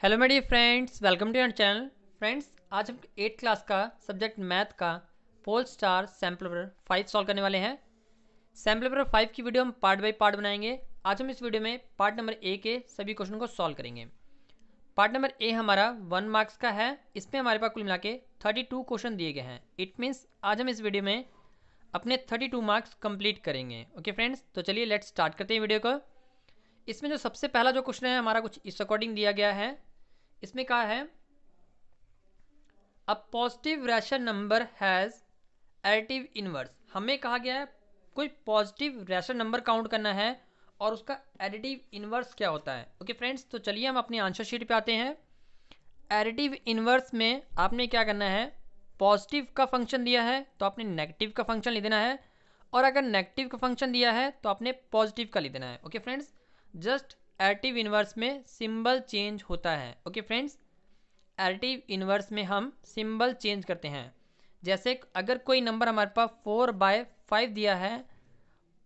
Hello मेरी friends, welcome to your channel. Friends, आज हम 8th क्लास का सब्जेक्ट मैथ का pole star sample paper 5 solve करने वाले हैं। सैम्पल पेपर 5 की वीडियो हम पार्ट बाय पार्ट बनाएंगे। आज हम इस वीडियो में पार्ट नंबर ए के सभी क्वेश्चन को सॉल्व करेंगे। पार्ट नंबर ए हमारा 1 मार्क्स का है। इसमें हमारे पास कुल मिला के 32 क्वेश्चन दिए गए हैं। इट मीन्स आज हम इस वीडियो में अपने 32 मार्क्स कंप्लीट करेंगे। ओके फ्रेंड्स, तो चलिए लेट्स स्टार्ट करते हैं वीडियो को। इसमें जो सबसे पहला जो क्वेश्चन है हमारा कुछ इस अकॉर्डिंग दिया गया है। इसमें कहा है a positive rational number has additive inverse. हमें कहा गया है कोई पॉजिटिव रैशनल नंबर काउंट करना है और उसका एडिटिव इनवर्स क्या होता है। ओके फ्रेंड्स, तो चलिए हम अपनी आंसर शीट पे आते हैं। एडिटिव इनवर्स में आपने क्या करना है, पॉजिटिव का फंक्शन दिया है तो आपने नेगेटिव का फंक्शन लिख देना है, और अगर नेगेटिव का फंक्शन दिया है तो आपने पॉजिटिव का लिख देना है। Okay friends, just additive inverse में सिंबल चेंज होता है। ओके फ्रेंड्स, एडिटिव इनवर्स में हम सिंबल चेंज करते हैं। जैसे अगर कोई नंबर हमारे पास 4/5 दिया है,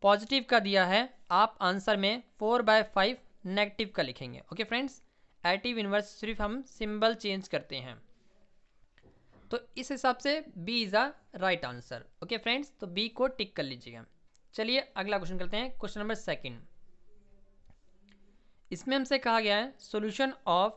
पॉजिटिव का दिया है, आप आंसर में 4/5 नेगेटिव का लिखेंगे। ओके फ्रेंड्स, एडिटिव इनवर्स सिर्फ हम सिंबल चेंज करते हैं। तो इस हिसाब से B is a right answer. Okay friends, तो बी को टिक कर लीजिएगा। चलिए अगला क्वेश्चन करते हैं, क्वेश्चन नंबर 2। इसमें हमसे कहा गया है solution of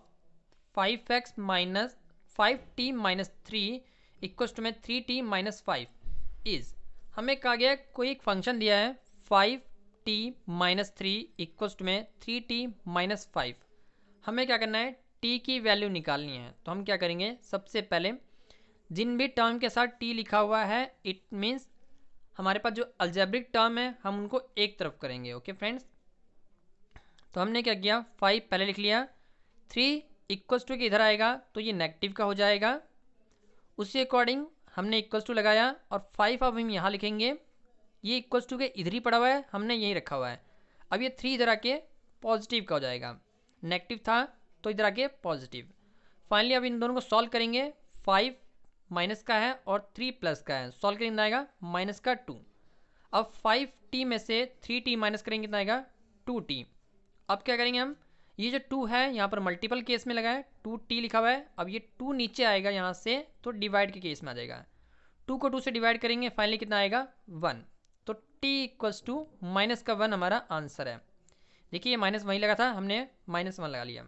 5x minus 5t minus 3 equals to में 3t माइनस 5 इज। हमें कहा गया कोई एक फंक्शन दिया है 5t माइनस 3 इक्वल्स टू में 3t माइनस 5। हमें क्या करना है, t की वैल्यू निकालनी है। तो हम क्या करेंगे, सबसे पहले जिन भी टर्म के साथ t लिखा हुआ है, इट मीन्स हमारे पास जो अलजेब्रिक टर्म है हम उनको एक तरफ करेंगे। ओके फ्रेंड्स, तो हमने क्या किया, 5 पहले लिख लिया, 3 इक्वल्स टू के इधर आएगा तो ये नेगेटिव का हो जाएगा। उसी अकॉर्डिंग हमने इक्वल्स टू लगाया और 5 अब हम यहाँ लिखेंगे। ये इक्वल्स टू के इधर ही पड़ा हुआ है, हमने यहीं रखा हुआ है। अब ये 3 इधर आके पॉजिटिव का हो जाएगा, नेगेटिव था तो इधर आके पॉजिटिव। फाइनली अब इन दोनों को सॉल्व करेंगे। 5 माइनस का है और 3 प्लस का है, सॉल्व करेंगे आएगा माइनस का 2। अब 5t में से 3t माइनस करेंगे कितना आएगा, 2t। अब क्या करेंगे हम, ये जो 2 है यहाँ पर मल्टीपल केस में लगा है, 2t लिखा हुआ है। अब ये 2 नीचे आएगा यहाँ से तो डिवाइड के केस में आ जाएगा। 2 को 2 से डिवाइड करेंगे, फाइनली कितना आएगा 1। तो t इक्वल्स टू माइनस का 1 हमारा आंसर है। देखिए ये माइनस वहीं लगा था, हमने -1 लगा लिया।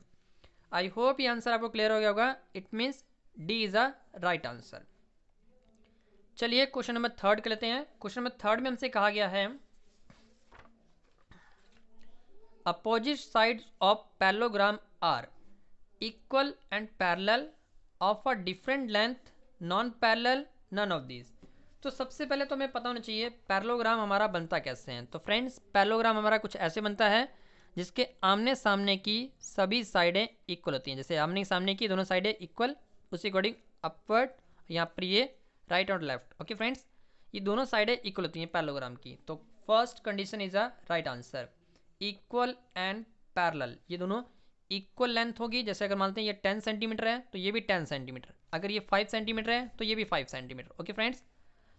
आई होप ये आंसर आपको क्लियर हो गया होगा। It means D is a right answer. चलिए क्वेश्चन नंबर 3 कर लेते हैं। क्वेश्चन नंबर 3 में हमसे कहा गया है opposite sides of parallelogram are equal and parallel of a different length, non-parallel, none of these। तो सबसे पहले तो हमें पता होना चाहिए पैरेललोग्राम हमारा बनता कैसे है। तो फ्रेंड्स, पैरेललोग्राम हमारा कुछ ऐसे बनता है जिसके आमने सामने की सभी साइडें इक्वल होती हैं। जैसे आमने सामने की दोनों साइडें इक्वल, उसी अकॉर्डिंग अपवर्ड, यहाँ पर ये राइट और लेफ्ट। ओके फ्रेंड्स, ये दोनों साइडें इक्वल होती हैं पैरेललोग्राम की। तो first condition is a right answer. Equal and parallel, ये दोनों इक्वल लेंथ होगी। जैसे अगर मानते हैं ये 10 सेंटीमीटर है तो ये भी 10 सेंटीमीटर, अगर ये 5 सेंटीमीटर है तो ये भी 5 सेंटीमीटर। ओके फ्रेंड्स,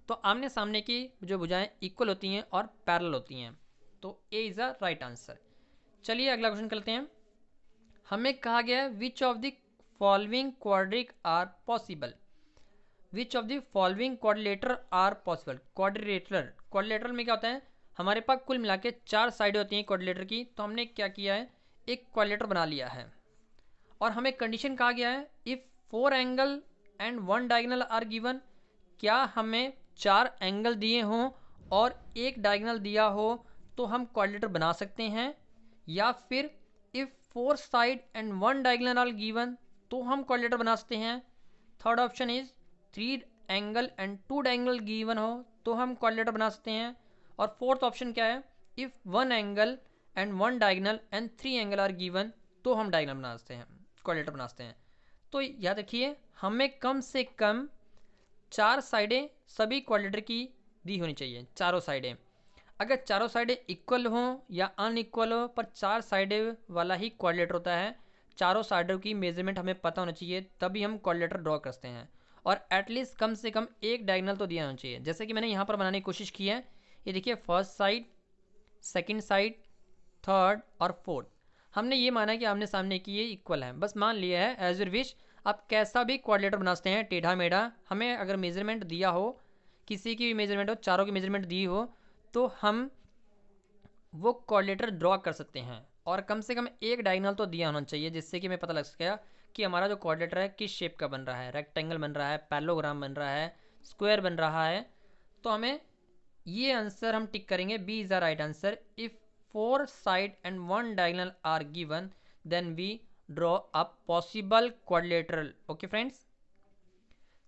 तो आमने सामने की जो भुजाएं इक्वल होती हैं और पैरेलल होती हैं, तो A is a right answer. चलिए अगला क्वेश्चन करते हैं। हमें कहा गया है which of the following quadric are possible. Which of the following quadrilateral are possible. Quadrilateral में क्या होता है, हमारे पास कुल मिला के 4 साइडें होती हैं क्वाड्रिलेटर की। तो हमने क्या किया है, एक क्वाड्रिलेटर बना लिया है और हमें कंडीशन कहा गया है if 4 angle and 1 diagonal are given. क्या हमें 4 एंगल दिए हों और एक डायगोनल दिया हो तो हम क्वाड्रिलेटर बना सकते हैं, या फिर if 4 side and 1 diagonal are given तो हम क्वाड्रिलेटर बना सकते हैं। Third option is 3 angle and 2 diagonal given हो तो हम क्वाड्रिलेटर बना सकते हैं। और फोर्थ ऑप्शन क्या है, if 1 angle and 1 diagonal and 3 angle are given तो हम डायगोनल बना सकते हैं, क्वाड्रिलेटर बना सकते हैं। तो याद रखिए हमें कम से कम 4 साइडें सभी क्वाड्रिलेटर की दी होनी चाहिए, चारों साइडें। अगर चारों साइडें इक्वल हों या अनइक्वल हो, पर 4 साइडें वाला ही क्वाड्रिलेटर होता है। चारों साइडों की मेजरमेंट हमें पता होना चाहिए, तभी हम क्वाड्रिलेटर ड्रॉ करते हैं। और एटलीस्ट कम से कम एक डायगोनल तो दिया होना चाहिए। जैसे कि मैंने यहाँ पर बनाने की कोशिश की है, ये देखिए first side, second side, third और फोर्थ। हमने ये माना कि आमने सामने की ये इक्वल है, बस मान लिया है एज यूर विश। आप कैसा भी क्वाड्रिलेटर बना सकते हैं, टेढ़ा मेढ़ा। हमें अगर मेजरमेंट दिया हो, किसी की भी मेजरमेंट हो, चारों की मेजरमेंट दी हो, तो हम वो क्वाड्रिलेटर ड्रॉ कर सकते हैं। और कम से कम एक डायगोनल तो दिया होना चाहिए, जिससे कि हमें पता लग सकेगा कि हमारा जो क्वाड्रिलेटर है किस शेप का बन रहा है, रेक्टेंगल बन रहा है, पैरेललोग्राम बन रहा है, स्क्वायर बन रहा है। तो हमें ये आंसर हम टिक करेंगे, B is the right answer. If 4 side and 1 diagonal are given then we draw a possible quadrilateral. Okay friends,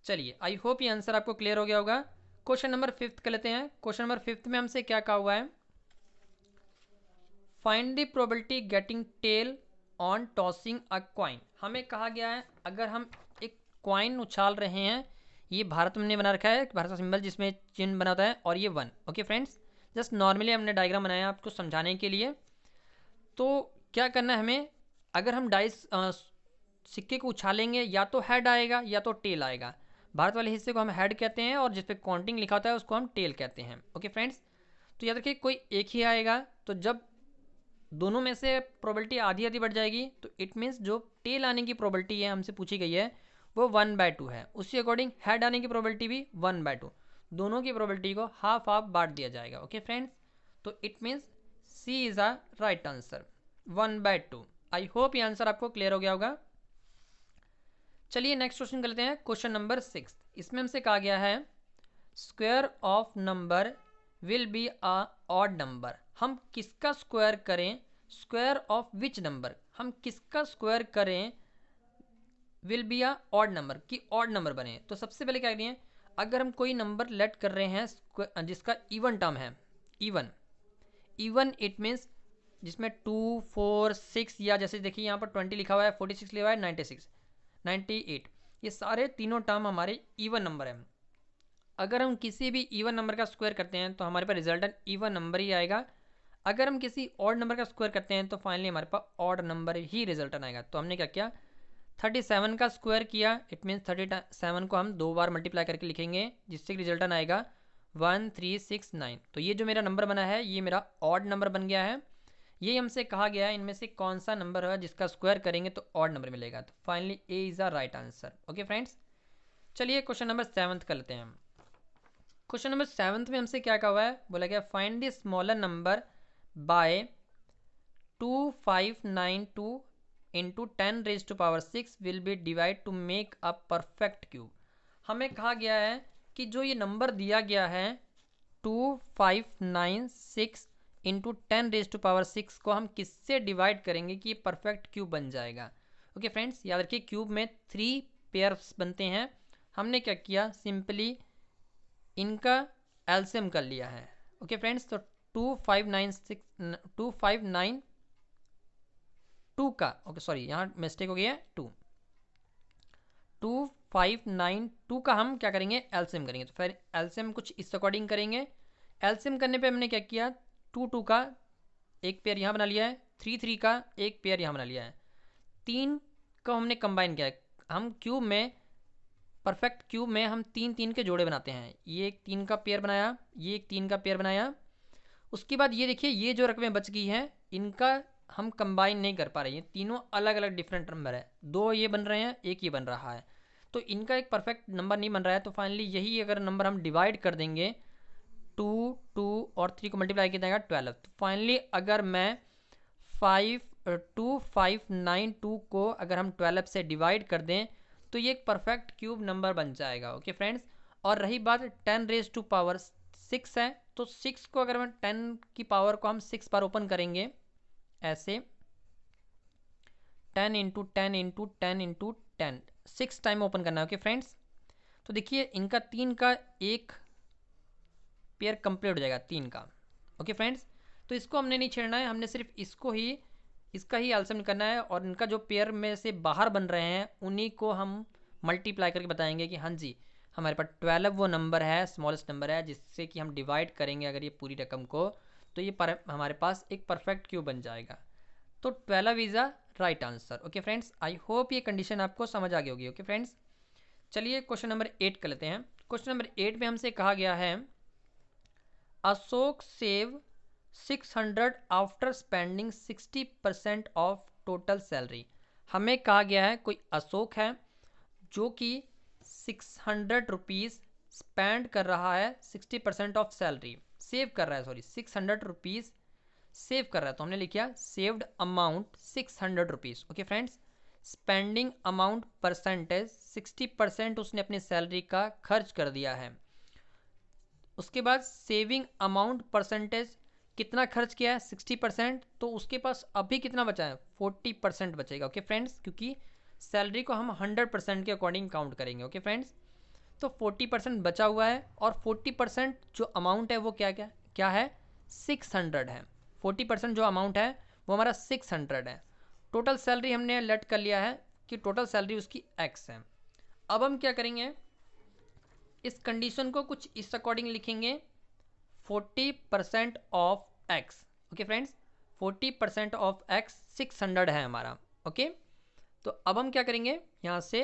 चलिए आई होप ये आंसर आपको क्लियर हो गया होगा। क्वेश्चन नंबर 5 कर लेते हैं। क्वेश्चन नंबर 5 में हमसे क्या कहा हुआ है, find the probability getting tail on tossing a coin. हमें कहा गया है अगर हम एक क्वाइन उछाल रहे हैं, ये भारत में बना रखा है, भारत का सिंबल जिसमें चिन्ह बना होता है, और ये 1। ओके फ्रेंड्स, जस्ट नॉर्मली हमने डायग्राम बनाया आपको समझाने के लिए। तो क्या करना है हमें, अगर हम डाइस सिक्के को उछालेंगे, या तो हेड आएगा या तो टेल आएगा। भारत वाले हिस्से को हम हेड कहते हैं, और जिसपे काउंटिंग लिखा होता है उसको हम टेल कहते हैं। ओके फ्रेंड्स, तो याद रखिए कोई एक ही आएगा, तो जब दोनों में से प्रोबेबिलिटी आधी आधी बढ़ जाएगी, तो इट मीन्स जो टेल आने की प्रोबेबिलिटी है हमसे पूछी गई है वो 1/2 है। उसी अकॉर्डिंग हेड आने की प्रोबेबिलिटी भी 1/2। दोनों की प्रोबेबिलिटी को हाफ हाफ बांट दिया जाएगा। ओके फ्रेंड्स, तो it means C is a right answer, 1/2। I hope ये आंसर आपको क्लियर हो गया होगा। चलिए नेक्स्ट क्वेश्चन कर लेते हैं, क्वेश्चन नंबर 6। इसमें हमसे कहा गया है square of number will be a odd number. हम किसका स्क्वायर करें, स्क्वायर ऑफ विच नंबर, हम किसका स्क्वायर करें will be a odd number, की ऑड नंबर बने। तो सबसे पहले क्या करिए, अगर हम कोई नंबर लेट कर रहे हैं जिसका इवन टर्म है, इवन इवन इट मीन्स जिसमें 2 4 6, या जैसे देखिए यहाँ पर 20 लिखा हुआ है, 46 लिखा हुआ है, 96 98, ये सारे तीनों टर्म हमारे इवन नंबर हैं। अगर हम किसी भी इवन नंबर का स्क्वायर करते हैं तो हमारे पास रिजल्टेंट इवन नंबर ही आएगा। अगर हम किसी ऑड नंबर का स्क्वायर करते हैं तो फाइनली हमारे पास ऑड नंबर ही रिजल्टेंट आएगा। तो हमने क्या किया, 37 का स्क्वायर किया, इट मीन्स 37 को हम 2 बार मल्टीप्लाई करके लिखेंगे, जिससे रिजल्टेंट आएगा 1369। तो ये जो मेरा नंबर बना है ये मेरा ऑड नंबर बन गया है। ये हमसे कहा गया है इनमें से कौन सा नंबर है जिसका स्क्वायर करेंगे तो ऑड नंबर मिलेगा। तो finally A is the right answer. Okay friends, चलिए क्वेश्चन नंबर 7 कर लेते हैं। क्वेश्चन नंबर 7 में हमसे क्या कहा हुआ है, बोला गया find the smaller number by 2592 into 10⁻6 will be divide two make a perfect cube. हमें कहा गया है कि जो ये नंबर दिया गया है 2596 इंटू 10⁻6 को हम किससे डिवाइड करेंगे कि ये परफेक्ट क्यूब बन जाएगा। ओके फ्रेंड्स, याद रखिए क्यूब में 3 पेयर्स बनते हैं। हमने क्या किया, सिंपली इनका एलसीएम कर लिया है। ओके फ्रेंड्स, तो 2592 का, ओके सॉरी यहाँ मिस्टेक हो गया है, 2592 का हम क्या करेंगे, एलसीएम करेंगे। तो फिर एलसीएम कुछ इस अकॉर्डिंग करेंगे। एलसीएम करने पे हमने क्या किया, 2 का एक पेयर यहाँ बना लिया है, 3 का एक पेयर यहाँ बना लिया है, 3 को हमने कंबाइन किया है। हम क्यूब में, परफेक्ट क्यूब में हम 3 के जोड़े बनाते हैं। ये एक 3 का पेयर बनाया, ये एक 3 का पेयर बनाया। उसके बाद ये देखिए ये जो रकमें बच गई हैं इनका हम कंबाइन नहीं कर पा रहे हैं, तीनों अलग अलग डिफरेंट नंबर है, 2 ये बन रहे हैं, एक ये बन रहा है, तो इनका एक परफेक्ट नंबर नहीं बन रहा है। तो फाइनली यही अगर नंबर हम डिवाइड कर देंगे, 2 2 और 3 को मल्टीप्लाई किया जाएगा 12। तो फाइनली अगर मैं 2592 को अगर हम 12 से डिवाइड कर दें तो ये एक परफेक्ट क्यूब नंबर बन जाएगा। ओके फ्रेंड्स, और रही बात 10⁻6 है, तो 6 को अगर हम 10 की पावर को हम 6 बार ओपन करेंगे, ऐसे 10 into 10 into 10 into 10, 6 time open करना है। ओके फ्रेंड्स, तो देखिए इनका 3 का एक पेयर कंप्लीट हो जाएगा 3 का। ओके फ्रेंड्स, तो इसको हमने नहीं छेड़ना है, हमने सिर्फ इसको ही, इसका ही एलसीएम करना है, और इनका जो पेयर में से बाहर बन रहे हैं उन्हीं को हम मल्टीप्लाई करके बताएंगे कि हाँ जी हमारे पास 12 वो नंबर है, स्मॉलेस्ट नंबर है, जिससे कि हम डिवाइड करेंगे अगर ये पूरी रकम को, तो ये हमारे पास एक परफेक्ट क्यूब बन जाएगा। तो 12 is a right answer. Okay friends, I hope ये कंडीशन आपको समझ आ गई होगी। ओके फ्रेंड्स, चलिए क्वेश्चन नंबर 8 कर लेते हैं। क्वेश्चन नंबर 8 में हमसे कहा गया है Ashok save 600 after spending 60% of total salary. हमें कहा गया है कोई अशोक है जो कि 600 रुपीज़ स्पेंड कर रहा है 60% ऑफ सैलरी, सेव कर रहा है, सॉरी 600 रुपीज़ सेव कर रहा है, तो हमने लिखा saved amount 600 rupees. Okay friends, spending amount percentage 60% उसने अपनी सैलरी का खर्च कर दिया है। उसके बाद सेविंग अमाउंट परसेंटेज कितना खर्च किया है 60%, तो उसके पास अभी कितना बचा है 40% बचेगा। ओके फ्रेंड्स, क्योंकि सैलरी को हम 100% के अकॉर्डिंग काउंट करेंगे। ओके फ्रेंड्स, तो 40% बचा हुआ है और 40% जो अमाउंट है वो क्या क्या क्या है 600 है। 40% जो अमाउंट है वो हमारा 600 है। टोटल सैलरी हमने लेट कर लिया है कि टोटल सैलरी उसकी x है। अब हम क्या करेंगे, इस कंडीशन को कुछ इस अकॉर्डिंग लिखेंगे 40% of x। Okay friends, 40% of x 600 है हमारा। ओके, तो अब हम क्या करेंगे, यहाँ से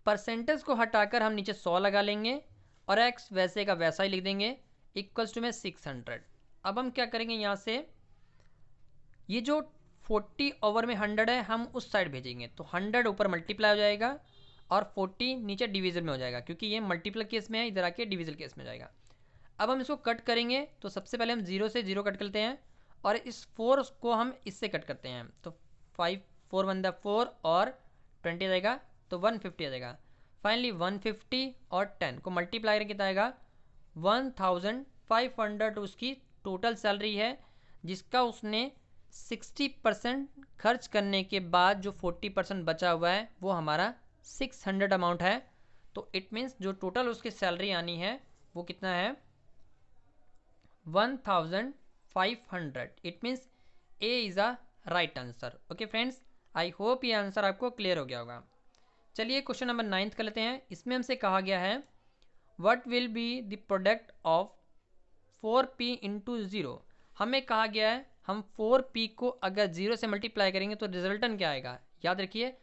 परसेंटेज को हटाकर हम नीचे 100 लगा लेंगे और x वैसे का वैसा ही लिख देंगे इक्वल्स टू में 600। अब हम क्या करेंगे, यहाँ से ये जो 40 ओवर में 100 है हम उस साइड भेजेंगे, तो 100 ऊपर मल्टीप्लाई हो जाएगा और 40 नीचे डिवीजन में हो जाएगा, क्योंकि ये मल्टीपल केस में है, इधर आके डिवीजन केस में जाएगा। अब हम इसको कट करेंगे, तो सबसे पहले हम 0 से 0 कट करते हैं और इस 4 को हम इससे कट करते हैं, तो 5 4 1 4 और 20 आ जाएगा, तो 150 आ जाएगा। फाइनली 150 और 10 को मल्टीप्लाई कितना आएगा 1500 उसकी टोटल सैलरी है, जिसका उसने 60% खर्च करने के बाद जो 40% बचा हुआ है वो हमारा 600 अमाउंट है। तो इट मीन्स जो टोटल उसकी सैलरी आनी है वो कितना है 1500। It means A is a right answer. Okay friends, I hope ये आंसर आपको क्लियर हो गया होगा। चलिए क्वेश्चन नंबर 9 कर लेते हैं। इसमें हमसे कहा गया है what will be the product of 4p into 0। हमें कहा गया है हम 4p को अगर 0 से मल्टीप्लाई करेंगे तो रिजल्टन क्या आएगा। याद रखिए,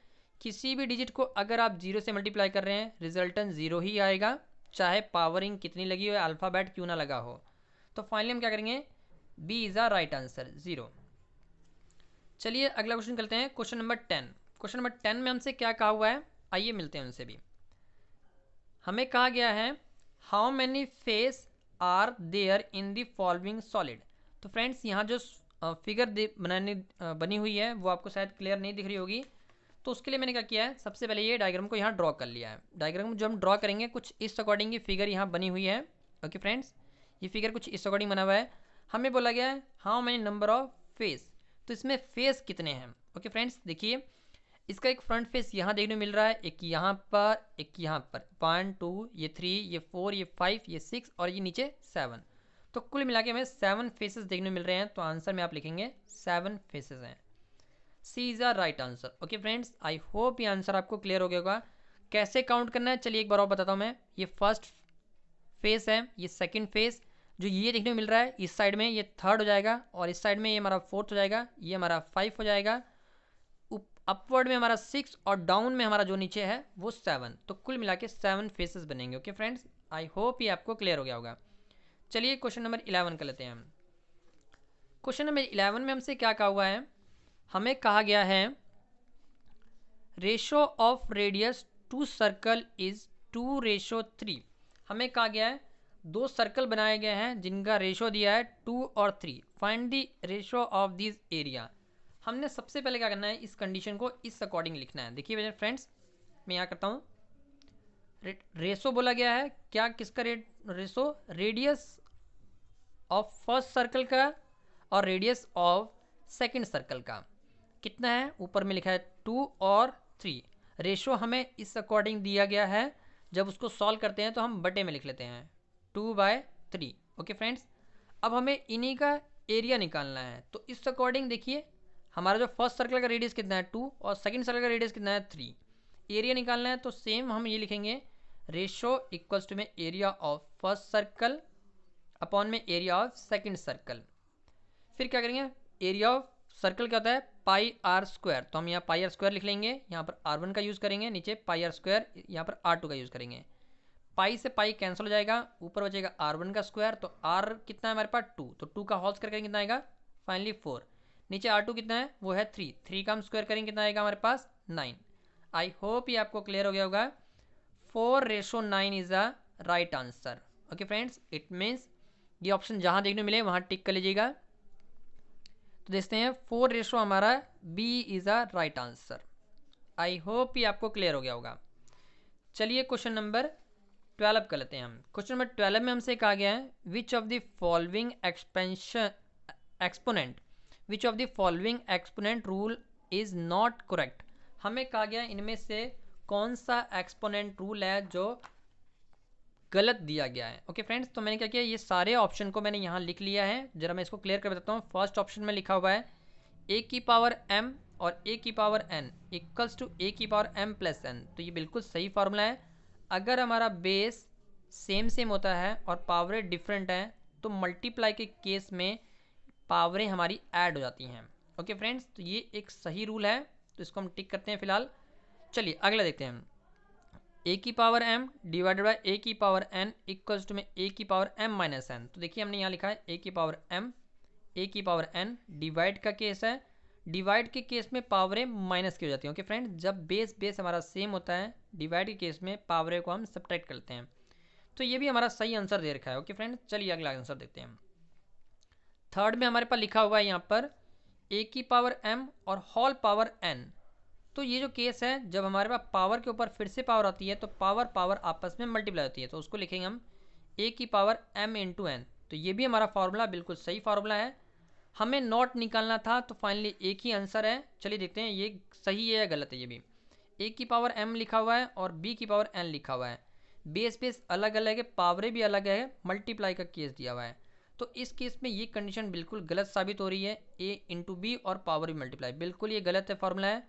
किसी भी डिजिट को अगर आप 0 से मल्टीप्लाई कर रहे हैं रिजल्टन 0 ही आएगा, चाहे पावरिंग कितनी लगी हो, अल्फ़ाबेट क्यों ना लगा हो। तो फाइनली हम क्या करेंगे, B is a right answer 0। चलिए अगला क्वेश्चन करते हैं, क्वेश्चन नंबर 10। क्वेश्चन नंबर 10 में हमसे क्या कहा हुआ है, आइए मिलते हैं उनसे भी। हमें कहा गया है how many face are there in the following solid. तो फ्रेंड्स यहाँ जो फिगर बनी हुई है वो आपको शायद क्लियर नहीं दिख रही होगी, तो उसके लिए मैंने क्या किया है, सबसे पहले ये डायग्राम को यहाँ ड्रॉ कर लिया है। डायग्राम जो हम ड्रॉ करेंगे कुछ इस अकॉर्डिंग की फिगर यहाँ बनी हुई है। ओके फ्रेंड्स, ये फिगर कुछ इस अकॉर्डिंग बना हुआ है। हमें बोला गया है how many number of face, तो इसमें फेस कितने हैं। ओके फ्रेंड्स, देखिए इसका एक फ्रंट फेस यहाँ देखने को मिल रहा है, एक यहाँ पर, एक यहाँ पर, 1 2 ये 3 ये 4 ये 5 ये 6 और ये नीचे 7। तो कुल मिला के हमें 7 फेसेस देखने को मिल रहे हैं, तो आंसर में आप लिखेंगे 7 फेसेस हैं। C is a right answer. Okay friends, I hope ये आंसर आपको क्लियर हो गया होगा। कैसे काउंट करना है चलिए एक बार और बताता हूँ मैं। ये फर्स्ट फेस है, ये सेकंड फेस, जो ये देखने को मिल रहा है इस साइड में ये थर्ड हो जाएगा और इस साइड में ये हमारा फोर्थ हो जाएगा, ये हमारा 5 हो जाएगा, अपवर्ड में हमारा 6 और डाउन में हमारा जो नीचे है वो 7। तो कुल मिला के 7 फेसेस बनेंगे। ओके फ्रेंड्स, आई होप ये आपको क्लियर हो गया होगा। चलिए क्वेश्चन नंबर 11 कर लेते हैं हम। क्वेश्चन नंबर 11 में हमसे क्या कहा हुआ है, हमें कहा गया है ratio of radius to circle is 2:3। हमें कहा गया है दो सर्कल बनाए गए हैं जिनका रेशो दिया है 2 और 3। Find the ratio of this area. हमने सबसे पहले क्या करना है, इस कंडीशन को इस अकॉर्डिंग लिखना है। देखिए मेरे फ्रेंड्स, मैं यहाँ करता हूँ, रेशो बोला गया है क्या, किसका ratio, radius of first circle का और रेडियस ऑफ सेकंड सर्कल का कितना है, ऊपर में लिखा है 2 और 3। रेशो हमें इस अकॉर्डिंग दिया गया है, जब उसको सॉल्व करते हैं तो हम बटे में लिख लेते हैं 2/3। ओके फ्रेंड्स, अब हमें इन्हीं का एरिया निकालना है, तो इस अकॉर्डिंग देखिए हमारा जो फर्स्ट सर्कल का रेडियस कितना है 2 और सेकंड सर्कल का रेडियस कितना है 3। एरिया निकालना है तो सेम हम ये लिखेंगे रेशो इक्वल्स टू में area of first circle upon में एरिया ऑफ सेकंड सर्कल। फिर क्या करेंगे, एरिया ऑफ सर्कल क्या होता है πr², तो हम यहाँ πr² लिख लेंगे, यहाँ पर r1 का यूज़ करेंगे, नीचे πr², यहाँ पर r2 का यूज़ करेंगे। पाई से पाई कैंसिल हो जाएगा, ऊपर बचेगा R1 का स्क्वायर, तो R कितना है हमारे पास 2, तो 2 का होल स्क्वायर करेंगे कितना आएगा फाइनली 4। नीचे R2 कितना है वो है 3, 3 का हम स्क्वायर करेंगे कितना आएगा हमारे पास 9। आई होप ये आपको क्लियर हो गया होगा। 4:9 is the right answer. Okay friends, it means ये ऑप्शन जहाँ देखने मिले वहाँ टिक कर लीजिएगा। तो देखते हैं 4 हमारा B is a right answer. I hope ये आपको क्लियर हो गया होगा। चलिए क्वेश्चन नंबर 12 कर लेते हैं हम। क्वेश्चन नंबर 12 में हमसे कहा गया है which of the following exponent rule is not correct. हमें कहा गया इनमें से कौन सा एक्सपोनेंट रूल है जो गलत दिया गया है। ओके फ्रेंड्स, तो मैंने क्या किया, ये सारे ऑप्शन को मैंने यहाँ लिख लिया है। जरा मैं इसको क्लियर कर बताता हूँ। फर्स्ट ऑप्शन में लिखा हुआ है a की पावर m और a की power n equals to a की पावर m प्लस n। तो ये बिल्कुल सही फार्मूला है। अगर हमारा बेस सेम होता है और पावरें डिफरेंट हैं तो मल्टीप्लाई के केस में पावरें हमारी ऐड हो जाती हैं। ओके फ्रेंड्स, तो ये एक सही रूल है, तो इसको हम टिक करते हैं फिलहाल। चलिए अगला देखते हैं हम। a की power m divided by a की पावर n इक्वल्स टू में a की पावर m माइनस n। तो देखिए हमने यहाँ लिखा है a की पावर m, a की पावर n, डिवाइड का केस है। डिवाइड के केस में पावरें माइनस की हो जाती हैं। ओके फ्रेंड, जब बेस हमारा सेम होता है, डिवाइड के केस में पावरें को हम सब्ट्रैक्ट करते हैं। तो ये भी हमारा सही आंसर दे रखा है। ओके फ्रेंड, चलिए अगला आंसर देखते हैं। थर्ड में हमारे पास लिखा हुआ है यहाँ पर a की पावर m और होल पावर n। तो ये जो केस है, जब हमारे पास पावर के ऊपर फिर से पावर आती है तो पावर आपस में मल्टीप्लाई होती है, तो उसको लिखेंगे हम a की पावर m इंटू n। तो ये भी हमारा फार्मूला बिल्कुल सही फार्मूला है। हमें नॉट निकालना था, तो फाइनली एक ही आंसर है। चलिए देखते हैं ये सही है या गलत है। ये भी a की पावर m लिखा हुआ है और b की पावर n लिखा हुआ है। बेस अलग अलग है, पावरें भी अलग है, मल्टीप्लाई का केस दिया हुआ है। तो इस केस में ये कंडीशन बिल्कुल गलत साबित हो रही है। a इंटू बी और पावर भी मल्टीप्लाई, बिल्कुल ये गलत है फार्मूला है।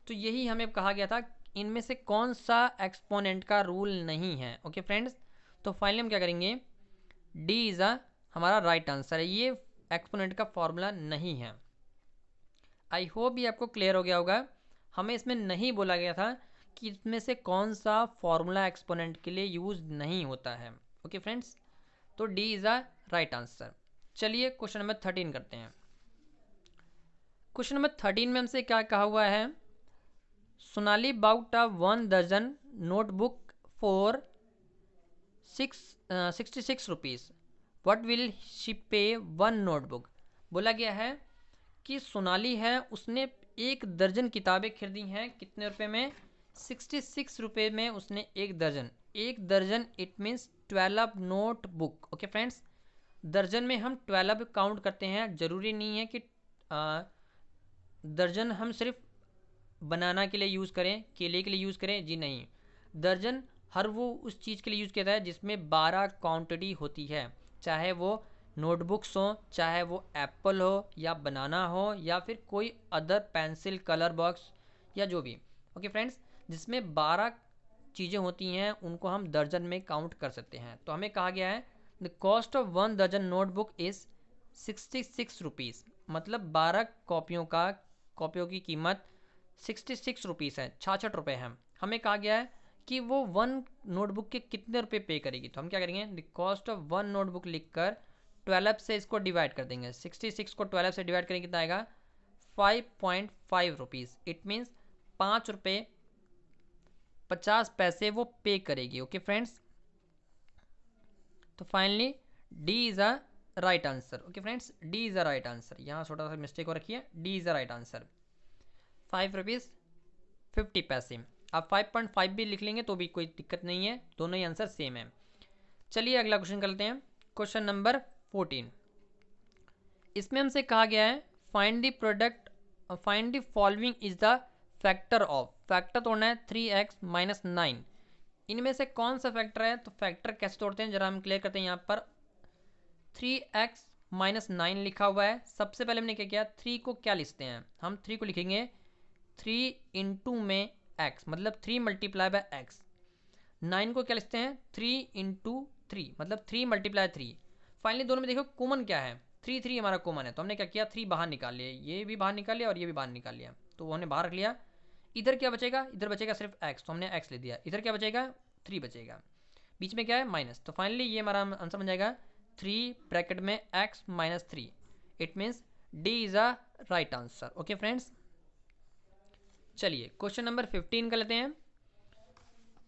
तो यही हमें कहा गया था इनमें से कौन सा एक्सपोनेंट का रूल नहीं है। ओके फ्रेंड्स, तो फाइनली हम क्या करेंगे, डी इज हमारा राइट आंसर है। ये एक्सपोनेंट का फॉर्मूला नहीं है। आई होप ये आपको क्लियर हो गया होगा। हमें इसमें नहीं बोला गया था कि इसमें से कौन सा फॉर्मूला एक्सपोनेंट के लिए यूज नहीं होता है। ओके फ्रेंड्स, तो D is a right answer. चलिए क्वेश्चन नंबर 13 करते हैं। क्वेश्चन नंबर 13 में हमसे क्या कहा हुआ है, सोनाली बाउट अ 1 दर्जन notebook for 66 rupees, what will she पे 1 नोटबुक। बोला गया है कि सोनाली है, उसने 1 दर्जन किताबें खरीदी हैं, कितने रुपए में, 66 रुपये में उसने 1 दर्जन। 1 दर्जन it means 12 notebook. Okay friends, दर्जन में हम 12 काउंट करते हैं। ज़रूरी नहीं है कि दर्जन हम सिर्फ बनाना के लिए यूज़ करें, केले के लिए यूज़ करें, जी नहीं। दर्जन हर वो उस चीज़ के लिए यूज़ किया जाता है जिसमें 12 क्वांटिटी होती है, चाहे वो नोटबुक्स हो, चाहे वो एप्पल हो या बनाना हो या फिर कोई अदर पेंसिल, कलर बॉक्स या जो भी। ओके फ्रेंड्स, जिसमें 12 चीज़ें होती हैं उनको हम दर्जन में काउंट कर सकते हैं। तो हमें कहा गया है द कॉस्ट ऑफ 1 दर्जन नोटबुक इज़ 66 रुपीज़, मतलब 12 कॉपियों की कीमत 66 रुपीज़ है, 66 रुपये है। हमें कहा गया है कि वो 1 नोटबुक के कितने रुपए पे करेगी। तो हम क्या करेंगे, द कॉस्ट ऑफ 1 नोटबुक लिखकर 12 से इसको डिवाइड कर देंगे। 66 को 12 से डिवाइड करेंगे कितना आएगा, 5.5 रुपीज़। इट मीन्स 5 रुपये 50 पैसे वो पे करेगी। ओके फ्रेंड्स, तो finally D is a right answer. Okay friends, D is a right answer. यहाँ छोटा सा मिस्टेक हो रखी है, D is a right answer. 5 rupees 50 पैसे। आप 5.5 भी लिख लेंगे तो भी कोई दिक्कत नहीं है, दोनों ही आंसर सेम है। चलिए अगला क्वेश्चन करते हैं, क्वेश्चन नंबर 14। इसमें हमसे कहा गया है find the product, find the following is the factor of. Factor तोड़ना है 3x माइनस 9। इनमें से कौन सा फैक्टर है, तो फैक्टर कैसे तोड़ते हैं जरा हम क्लियर करते हैं। यहाँ पर 3x माइनस 9 लिखा हुआ है। सबसे पहले हमने क्या किया, 3 को क्या लिखते हैं, हम 3 को लिखेंगे 3 इंटू में x, मतलब 3 मल्टीप्लाई बाय एक्स। 9 को क्या लिखते हैं, 3 इंटू 3, मतलब 3 मल्टीप्लाई 3। फाइनली दोनों में देखो कॉमन क्या है, 3 हमारा कॉमन है, तो हमने क्या किया, 3 बाहर निकाल लिया, ये भी बाहर निकाल लिया और ये भी बाहर निकाल लिया, तो वो हमने बाहर रख लिया। इधर क्या बचेगा, इधर बचेगा सिर्फ x, तो हमने x ले दिया। इधर क्या बचेगा, 3 बचेगा। बीच में क्या है माइनस, तो फाइनली ये हमारा आंसर बन जाएगा 3 ब्रैकेट में x minus 3। It means D is a right answer. Okay friends, चलिए क्वेश्चन नंबर 15 कर लेते हैं।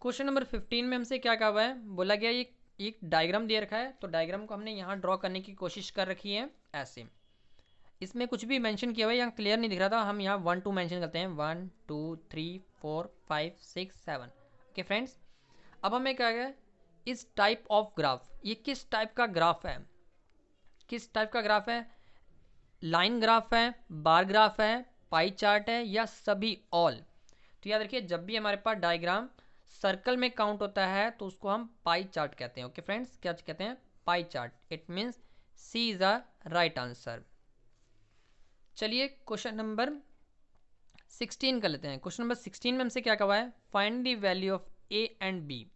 क्वेश्चन नंबर 15 में हमसे क्या कहा हुआ है, बोला गया एक डायग्राम दे रखा है, तो डायग्राम को हमने यहाँ ड्रॉ करने की कोशिश कर रखी है ऐसे। इसमें कुछ भी मेंशन किया हुआ है, यहाँ क्लियर नहीं दिख रहा था, हम यहाँ 1 2 मेंशन करते हैं, 1 2 3 4 5 6 7। ओके फ्रेंड्स, अब हमें क्या है, इस टाइप ऑफ ग्राफ, ये किस टाइप का ग्राफ है, किस टाइप का ग्राफ है, लाइन ग्राफ है, बार ग्राफ है, पाई चार्ट है, या सभी ऑल। तो याद रखिए, जब भी हमारे पास डायग्राम सर्कल में काउंट होता है तो उसको हम पाई चार्ट कहते हैं। ओके फ्रेंड्स, क्या कहते हैं, pie chart. It means C is a right answer. चलिए क्वेश्चन नंबर 16 कर लेते हैं। क्वेश्चन नंबर 16 में हमसे क्या कहा है, find the value of A and B.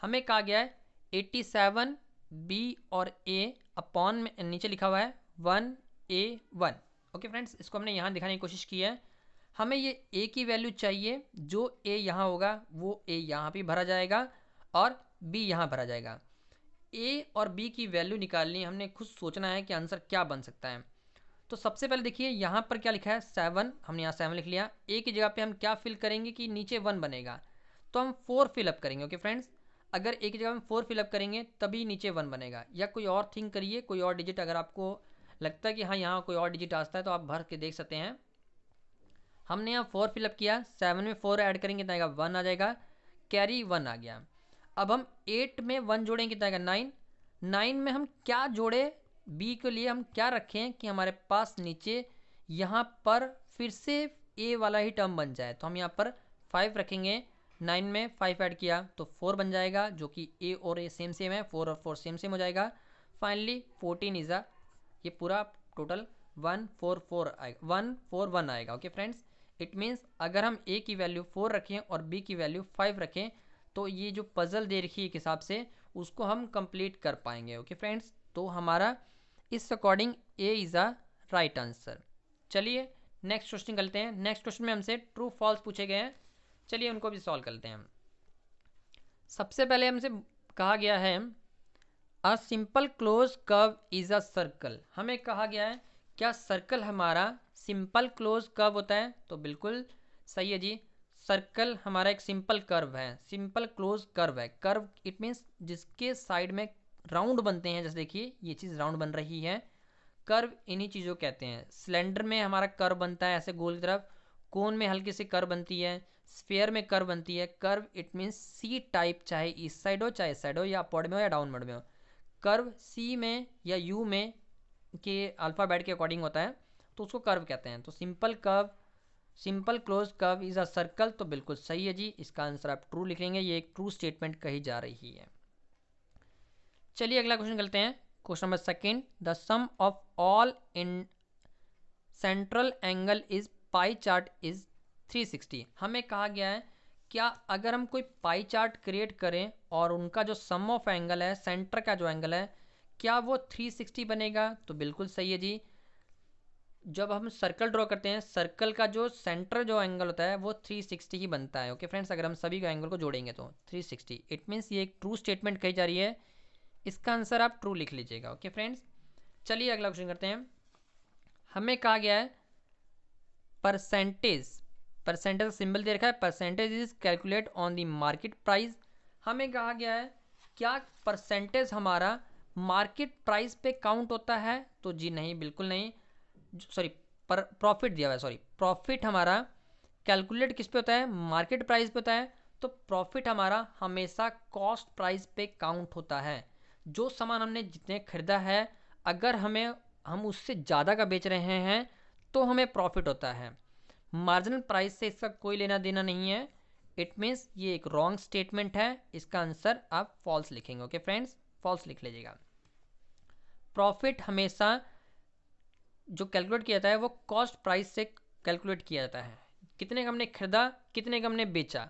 हमें कहा गया है 87 बी और ए अपॉन में नीचे लिखा हुआ है 1A1। ओके फ्रेंड्स, इसको हमने यहाँ दिखाने की कोशिश की है। हमें ये ए की वैल्यू चाहिए, जो ए यहाँ होगा वो ए यहाँ पे भरा जाएगा और बी यहाँ भरा जाएगा। ए और बी की वैल्यू निकालनी है, हमने खुद सोचना है कि आंसर क्या बन सकता है। तो सबसे पहले देखिए यहाँ पर क्या लिखा है 7, हमने यहाँ 7 लिख लिया। ए की जगह पे हम क्या फिल करेंगे कि नीचे 1 बनेगा, तो हम 4 फिलअप करेंगे। ओके फ्रेंड्स, अगर ए की जगह हम 4 फिलअप करेंगे तभी नीचे 1 बनेगा, या कोई और थिंक करिए, कोई और डिजिट अगर आपको लगता है कि हाँ यहाँ कोई और डिजिट आता है तो आप भर के देख सकते हैं। हमने यहाँ 4 फिलअप किया, 7 में 4 ऐड करेंगे कितना आएगा 1 आ जाएगा, कैरी 1 आ गया। अब हम 8 में 1 जोड़ेंगे कितना आएगा 9। 9 में हम क्या जोड़े, बी के लिए हम क्या रखें कि हमारे पास नीचे यहाँ पर फिर से ए वाला ही टर्म बन जाए, तो हम यहाँ पर 5 रखेंगे। 9 में 5 ऐड किया तो 4 बन जाएगा, जो कि ए और ए सेम सेम है, 4 और 4 सेम सेम हो जाएगा। फाइनली 14 इज अ, ये पूरा टोटल 144 आएगा, 141 आएगा। ओके फ्रेंड्स, इट मीन्स अगर हम ए की वैल्यू 4 रखें और बी की वैल्यू 5 रखें तो ये जो पजल दे रखी है एक हिसाब से उसको हम कंप्लीट कर पाएंगे। ओके फ्रेंड्स, तो हमारा इस according A is a right answer. चलिए नेक्स्ट क्वेश्चन करते हैं। नेक्स्ट क्वेश्चन में हमसे ट्रू फॉल्स पूछे गए हैं, चलिए उनको भी सॉल्व करते हैं हम। सबसे पहले हमसे कहा गया है a simple close curve is a circle. हमें कहा गया है क्या सर्कल हमारा सिंपल क्लोज कर्व होता है, तो बिल्कुल सही है जी। सर्कल हमारा एक सिंपल कर्व है, सिंपल क्लोज कर्व है। कर्व इट मीन्स जिसके साइड में राउंड बनते हैं, जैसे देखिए ये चीज़ राउंड बन रही है, कर्व इन्हीं चीज़ों कहते हैं। सिलेंडर में हमारा कर्व बनता है ऐसे गोल की तरफ, कोन में हल्की सी कर्व बनती है, स्फेयर में कर्व बनती है। Curve it means C type, चाहे इस साइड हो चाहे इस साइड हो, या अपवर्ड में हो या डाउनवर्ड में हो। कर्व सी में या यू में के अल्फ़ाबेट के अकॉर्डिंग होता है, तो उसको कर्व कहते हैं। तो simple curve, simple close curve is a circle, तो बिल्कुल सही है जी, इसका आंसर आप ट्रू लिखेंगे, ये एक ट्रू स्टेटमेंट कही जा रही है। चलिए अगला क्वेश्चन करते हैं। Question number second, the sum of all in central angle is pie chart is 360। हमें कहा गया है क्या अगर हम कोई पाई चार्ट क्रिएट करें और उनका जो सम ऑफ एंगल है, सेंटर का जो एंगल है, क्या वो 360 बनेगा, तो बिल्कुल सही है जी। जब हम सर्कल ड्रॉ करते हैं, सर्कल का जो सेंटर जो एंगल होता है वो 360 ही बनता है। ओके फ्रेंड्स, अगर हम सभी का एंगल को जोड़ेंगे तो 360। इट मीन्स ये एक ट्रू स्टेटमेंट कही जा रही है, इसका आंसर आप ट्रू लिख लीजिएगा। ओके फ्रेंड्स, चलिए अगला क्वेश्चन करते हैं। हमें कहा गया है परसेंटेज, परसेंटेज सिंबल दे रखा है, percentage is calculate on the market price. हमें कहा गया है क्या परसेंटेज हमारा मार्केट प्राइस पे काउंट होता है, तो जी नहीं, बिल्कुल नहीं। सॉरी, पर प्रॉफिट दिया हुआ है, सॉरी, प्रॉफिट हमारा कैलकुलेट किस पे होता है, मार्केट प्राइस पे होता है। तो प्रॉफिट हमारा हमेशा कॉस्ट प्राइस पे काउंट होता है। जो सामान हमने जितने खरीदा है, अगर हम उससे ज़्यादा का बेच रहे हैं तो हमें प्रॉफिट होता है। मार्जिनल प्राइस से इसका कोई लेना देना नहीं है। इट मीन्स ये एक रॉन्ग स्टेटमेंट है, इसका आंसर आप फॉल्स लिखेंगे। ओके फ्रेंड्स, फॉल्स लिख लीजिएगा। प्रॉफिट हमेशा जो कैलकुलेट किया जाता है वो कॉस्ट प्राइस से कैलकुलेट किया जाता है। कितने का हमने खरीदा, कितने का हमने बेचा,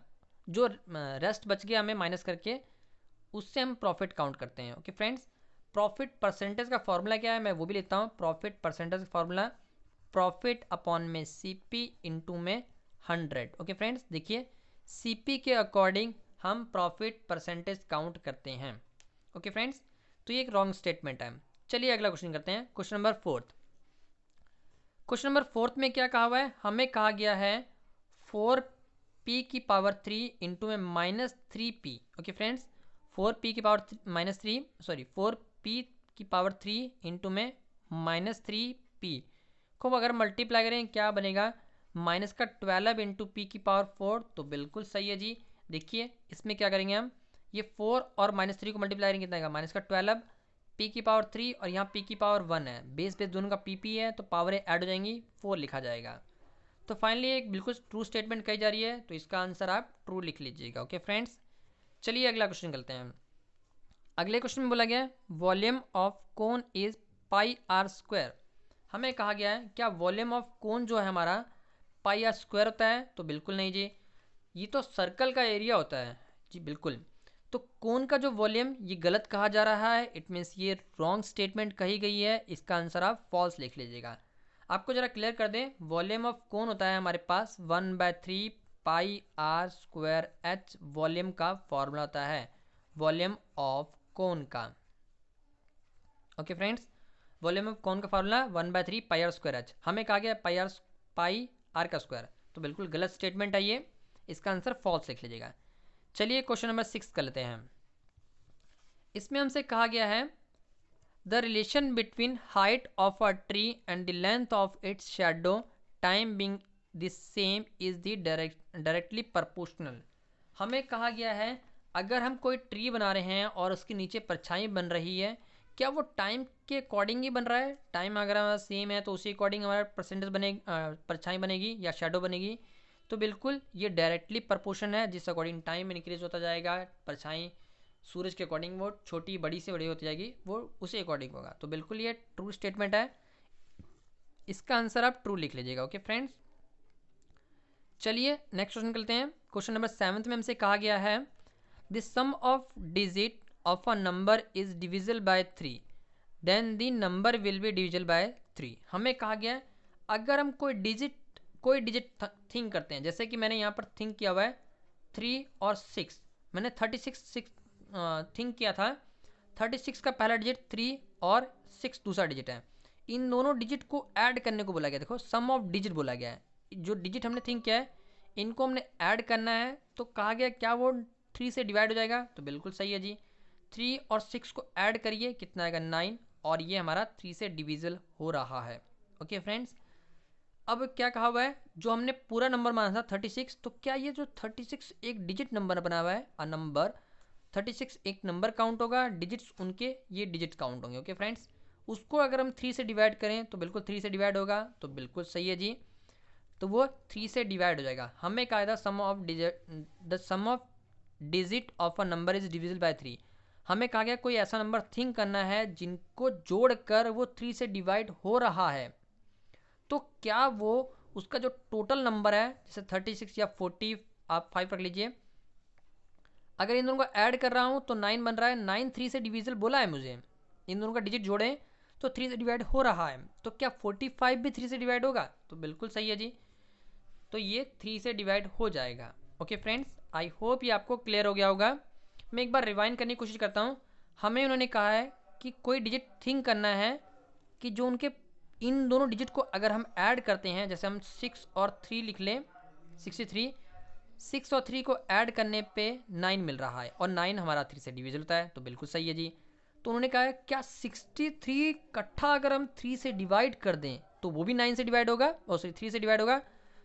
जो रेस्ट बच गया हमें माइनस करके, उससे हम प्रॉफिट काउंट करते हैं। ओके फ्रेंड्स, प्रॉफिट परसेंटेज का फॉर्मूला क्या है मैं वो भी लेता हूँ। प्रॉफिट परसेंटेज का फॉर्मूला प्रॉफिट अपॉन में सीपी इंटू में 100। ओके फ्रेंड्स, देखिए सीपी के अकॉर्डिंग हम प्रॉफिट परसेंटेज काउंट करते हैं। ओके फ्रेंड्स, तो ये एक रॉन्ग स्टेटमेंट है। चलिए अगला क्वेश्चन करते हैं, question number fourth. Question number fourth में क्या कहा हुआ है, हमें कहा गया है 4p⁻³ इंटू में -3p। Okay friends, 4p⁻3 into में -3p को अगर मल्टीप्लाई करें क्या बनेगा, माइनस का 12 इंटू p⁴, तो बिल्कुल सही है जी। देखिए इसमें क्या करेंगे हम, ये 4 और -3 को मल्टीप्लाई करेंगे कितना आएगा, माइनस का 12 p⁻3 और यहाँ p⁻1 है, बेस दोनों का p है तो पावर ऐड हो जाएंगी, 4 लिखा जाएगा। तो फाइनली एक बिल्कुल ट्रू स्टेटमेंट कही जा रही है, तो इसका आंसर आप ट्रू लिख लीजिएगा। ओके फ्रेंड्स, चलिए अगला क्वेश्चन करते हैं। अगले क्वेश्चन में बोला गया है volume of cone is πr²। हमें कहा गया है क्या वॉल्यूम ऑफ कोन जो है हमारा πr² होता है, तो बिल्कुल नहीं जी, ये तो सर्कल का एरिया होता है जी, बिल्कुल। तो कोन का जो वॉल्यूम ये गलत कहा जा रहा है, इट मीन्स ये रॉन्ग स्टेटमेंट कही गई है, इसका आंसर आप फॉल्स लिख लीजिएगा। आपको जरा क्लियर कर दें, वॉल्यूम ऑफ कोन होता है हमारे पास 1/3 πr²h वॉल्यूम का फॉर्मूला होता है, वॉल्यूम ऑफ कोन का। Okay friends, volume of cone का फॉर्मूला 1/3 πr²h, हमें कहा गया πr², तो बिल्कुल गलत स्टेटमेंट है ये, इसका आंसर फॉल्स लिख लीजिएगा। चलिए क्वेश्चन नंबर 6 कर लेते हैं। इसमें हमसे कहा गया है the relation between height of a tree and the length of its shadow time being the same is the directly proportional. हमें कहा गया है अगर हम कोई ट्री बना रहे हैं और उसके नीचे परछाई बन रही है, क्या वो टाइम के अकॉर्डिंग ही बन रहा है, टाइम अगर हमारा सेम है तो उसी अकॉर्डिंग हमारा परसेंटेज बनेगी, परछाई बनेगी या शैडो बनेगी, तो बिल्कुल ये डायरेक्टली प्रोपोर्शन है, जिस अकॉर्डिंग टाइम इंक्रीज होता जाएगा, परछाई सूरज के अकॉर्डिंग वो छोटी बड़ी से बड़ी होती जाएगी, वो उसी अकॉर्डिंग होगा, तो बिल्कुल ये ट्रू स्टेटमेंट है, इसका आंसर आप ट्रू लिख लीजिएगा। ओके फ्रेंड्स, चलिए नेक्स्ट क्वेश्चन करते हैं। क्वेश्चन नंबर 7 में हमसे कहा गया है the sum of digit of a number is divisible by 3 then the number will be divisible by 3। हमें कहा गया है अगर हम कोई डिजिट थिंक करते हैं, जैसे कि मैंने यहाँ पर थिंक किया हुआ है 3 और 6, मैंने 36 थिंक किया था, 36 का पहला डिजिट 3 और 6 दूसरा डिजिट है, इन दोनों डिजिट को ऐड करने को बोला गया। देखो सम ऑफ डिजिट बोला गया है, जो डिजिट हमने थिंक किया है इनको हमने ऐड करना है, तो कहा गया क्या वो 3 से डिवाइड हो जाएगा, तो बिल्कुल सही है जी। 3 और 6 को ऐड करिए कितना आएगा 9, और ये हमारा 3 से डिविजल हो रहा है। ओके फ्रेंड्स, अब क्या कहा हुआ है, जो हमने पूरा नंबर माना था 36, तो क्या ये जो 36 एक डिजिट नंबर बना हुआ है, अ नंबर 36 एक नंबर काउंट होगा, डिजिट्स उनके ये डिजिट काउंट होंगे। ओके फ्रेंड्स, उसको अगर हम 3 से डिवाइड करें तो बिल्कुल 3 से डिवाइड होगा, तो बिल्कुल सही है जी, तो वो 3 से डिवाइड हो जाएगा। हमें कहा था sum of digit of a number is divisible by 3। हमें कहा गया कोई ऐसा नंबर थिंक करना है जिनको जोड़कर वो 3 से डिवाइड हो रहा है, तो क्या वो उसका जो टोटल नंबर है, जैसे 36 या 40 आप 5 रख लीजिए, अगर इन दोनों को ऐड कर रहा हूँ तो 9 बन रहा है, 9 3 से डिविजिबल बोला है मुझे, इन दोनों का डिजिट जोड़ें तो 3 से डिवाइड हो रहा है, तो क्या 45 भी 3 से डिवाइड होगा, तो बिल्कुल सही है जी, तो ये 3 से डिवाइड हो जाएगा। ओके फ्रेंड्स, आई होप ये आपको क्लियर हो गया होगा। मैं एक बार रिवाइंड करने की कोशिश करता हूँ। हमें उन्होंने कहा है कि कोई डिजिट थिंक करना है कि जो उनके इन दोनों डिजिट को अगर हम ऐड करते हैं, जैसे हम 6 और 3 लिख लें, 63, 6 और 3 को ऐड करने पे 9 मिल रहा है, और 9 हमारा 3 से डिविजल होता है, तो बिल्कुल सही है जी। तो उन्होंने कहा है क्या 63 इकट्ठा अगर हम 3 से डिवाइड कर दें तो वो भी 9 से डिवाइड होगा, और सॉरी 3 से डिवाइड होगा,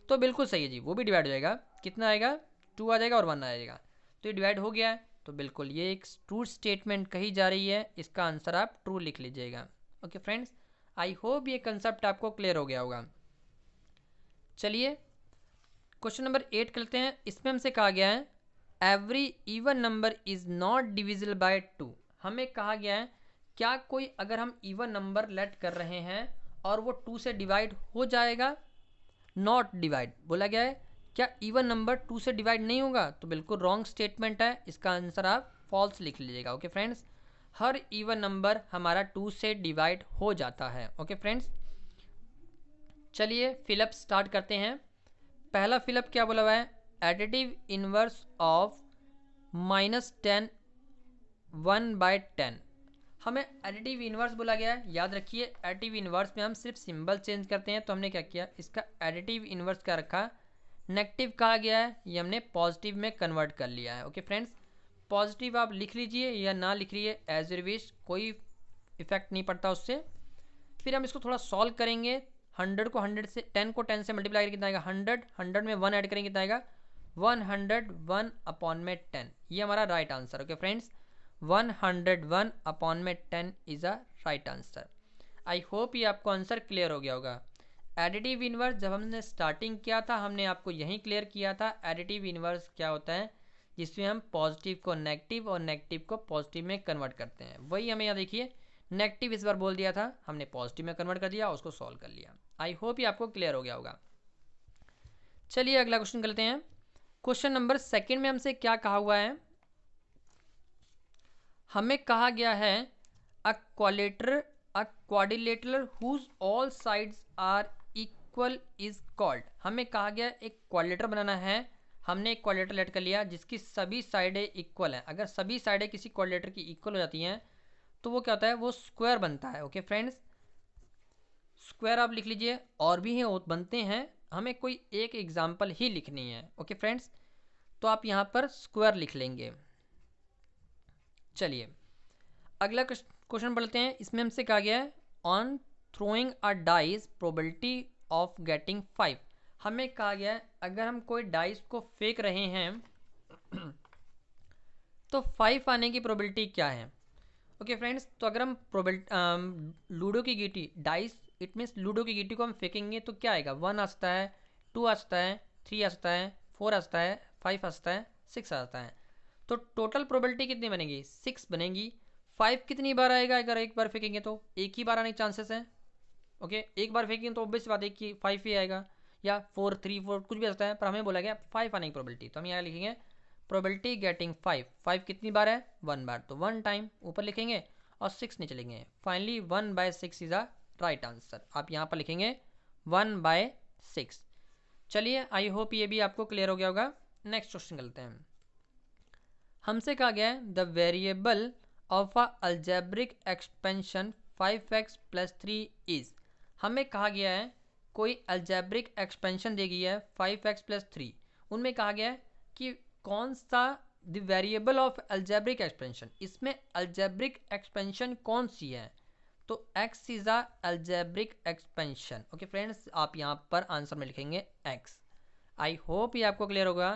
तो बिल्कुल सही है जी, वो भी डिवाइड हो जाएगा, कितना आएगा 2 आ जाएगा और 1 आ जाएगा, तो ये डिवाइड हो गया है, तो बिल्कुल ये एक ट्रू स्टेटमेंट कही जा रही है, इसका आंसर आप ट्रू लिख लीजिएगा। ओके फ्रेंड्स, आई होप ये कंसेप्ट आपको क्लियर हो गया होगा। चलिए क्वेश्चन नंबर 8 करते हैं। इसमें हमसे कहा गया है every even number is not divisible by 2। हमें कहा गया है क्या कोई अगर हम इवन नंबर लेट कर रहे हैं और वो 2 से डिवाइड हो जाएगा, नॉट डिवाइड बोला गया है, क्या इवन नंबर 2 से डिवाइड नहीं होगा, तो बिल्कुल रॉन्ग स्टेटमेंट है, इसका आंसर आप फॉल्स लिख लीजिएगा। Okay friends, her even number हमारा 2 से डिवाइड हो जाता है। ओके फ्रेंड्स, चलिए फिलअप स्टार्ट करते हैं। पहला फिलअप क्या बोला हुआ है, एडिटिव इनवर्स ऑफ -10 1/10 हमें एडिटिव इन्वर्स बोला गया है। याद रखिए एडिटिव इन्वर्स में हम सिर्फ सिंबल चेंज करते हैं, तो हमने क्या किया, इसका एडिटिव इन्वर्स क्या रखा, नेगेटिव कहा गया है, ये हमने पॉजिटिव में कन्वर्ट कर लिया है। ओके फ्रेंड्स, पॉजिटिव आप लिख लीजिए या ना लिख लीजिए एज यू विश, कोई इफेक्ट नहीं पड़ता उससे। फिर हम इसको थोड़ा सॉल्व करेंगे। 100 को 100 से 10 को 10 से मल्टीप्लाई करके कितना आएगा 100, 100 में 1 ऐड करेंगे कितना आएगा 101 अपॉन में 10, ये हमारा right answer. Okay friends, 101 upon में 10 is a right answer. I hope ये आपको आंसर क्लियर हो गया होगा। एडिटिव इन्वर्स जब हमने स्टार्टिंग किया था हमने आपको यहीं क्लियर किया था एडिटिव इन्वर्स क्या होता है, जिसमें हम पॉजिटिव को नेगेटिव और नेगेटिव को पॉजिटिव में कन्वर्ट करते हैं। वही हमें यहाँ देखिए नेगेटिव इस बार बोल दिया था, हमने पॉजिटिव में कन्वर्ट कर दिया, उसको सॉल्व कर लिया। आई होप ये आपको क्लियर हो गया होगा। चलिए अगला क्वेश्चन करते हैं। क्वेश्चन नंबर 2 में हमसे क्या कहा हुआ है, हमें कहा गया है a quadrilateral whose all sides are equal is called. हमें कहा गया एक क्वाड्रिलेटर बनाना है, हमने एक क्वाड्रिलेटर लेट कर लिया जिसकी सभी साइडें इक्वल हैं। अगर सभी साइडें किसी क्वाड्रिलेटर की इक्वल हो जाती हैं तो वो क्या होता है, वो स्क्वायर बनता है। ओके फ्रेंड्स, स्क्वायर आप लिख लीजिए, और भी हैं बनते हैं, हमें कोई एक एग्जाम्पल ही लिखनी है। ओके फ्रेंड्स, तो आप यहाँ पर स्क्वायर लिख लेंगे। चलिए अगला क्वेश्चन पढ़ते हैं। इसमें हमसे कहा गया है on throwing a dice probability of getting 5। हमें कहा गया है अगर हम कोई डाइस को फेंक रहे हैं तो 5 आने की प्रोबेबिलिटी क्या है। ओके फ्रेंड्स, तो अगर हम लूडो की गीटी डाइस, इट मीन्स लूडो की गीटी को हम फेंकेंगे तो क्या आएगा, 1 आ सकता है, 2 आ सकता है, 3 आ सकता है, 4 आ सकता है, 5 आ सकता है, 6 आ सकता है। तो टोटल प्रोबेबिलिटी कितनी बनेगी, 6 बनेगी। 5 कितनी बार आएगा, अगर एक बार फेंकेंगे तो एक ही बार आने के चांसेस हैं। ओके, एक बार फेंकेंगे तो ऑब्वियस बात है कि 5 ही आएगा, या 4 3 4 कुछ भी आ सकता है, पर हमें बोला गया 5 आने की प्रोबेबिलिटी, तो हम यहाँ लिखेंगे प्रोबेबिलिटी गेटिंग 5। 5 कितनी बार है, 1 बार, तो 1 टाइम ऊपर लिखेंगे और 6 नीचे लिखेंगे। Finally 1/6 is a right answer. आप यहाँ पर लिखेंगे 1/6। चलिए आई होप ये भी आपको क्लियर हो गया होगा। नेक्स्ट क्वेश्चन करते हैं। हमसे कहा गया है the variable of a algebraic expansion 5x + 3 is. हमें कहा गया है कोई अलजेब्रिक एक्सपेंशन दी गई है 5x + 3, उनमें कहा गया है कि कौन सा the variable of algebraic expansion, इसमें अलजेब्रिक एक्सपेंशन कौन सी है, तो x is a algebraic expansion. Okay friends, आप यहाँ पर आंसर में लिखेंगे x। आई होप ये आपको क्लियर होगा।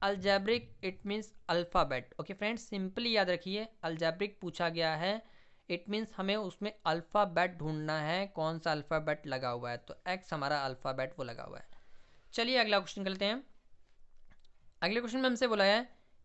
Algebraic it means alphabet. Okay friends, simply याद रखिए अलजेब्रिक पूछा गया है, इट मीन्स हमें उसमें अल्फ़ाबेट ढूंढना है, कौन सा अल्फ़ाबेट लगा हुआ है, तो x हमारा अल्फ़ाबेट वो लगा हुआ है। चलिए अगला क्वेश्चन करते हैं। अगले क्वेश्चन में हमसे बोला है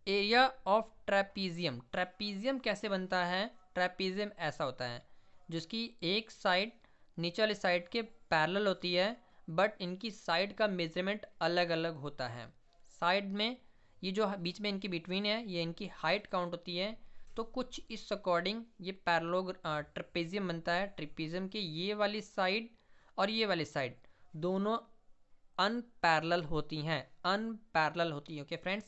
एरिया ऑफ ट्रेपीजियम। ट्रेपीजियम कैसे बनता है, ट्रेपीजियम ऐसा होता है जिसकी एक साइड नीचे वाली साइड के पैरेलल होती है, बट इनकी साइड का मेजरमेंट अलग अलग होता है। साइड में ये जो बीच में इनकी बिटवीन है ये इनकी हाइट काउंट होती है, तो कुछ इस अकॉर्डिंग ये पैरेलल ट्रेपीजियम बनता है। ट्रेपीजियम की ये वाली साइड और ये वाली साइड दोनों अनपैरेलल होती हैं, अनपैरेलल होती है। ओके फ्रेंड्स,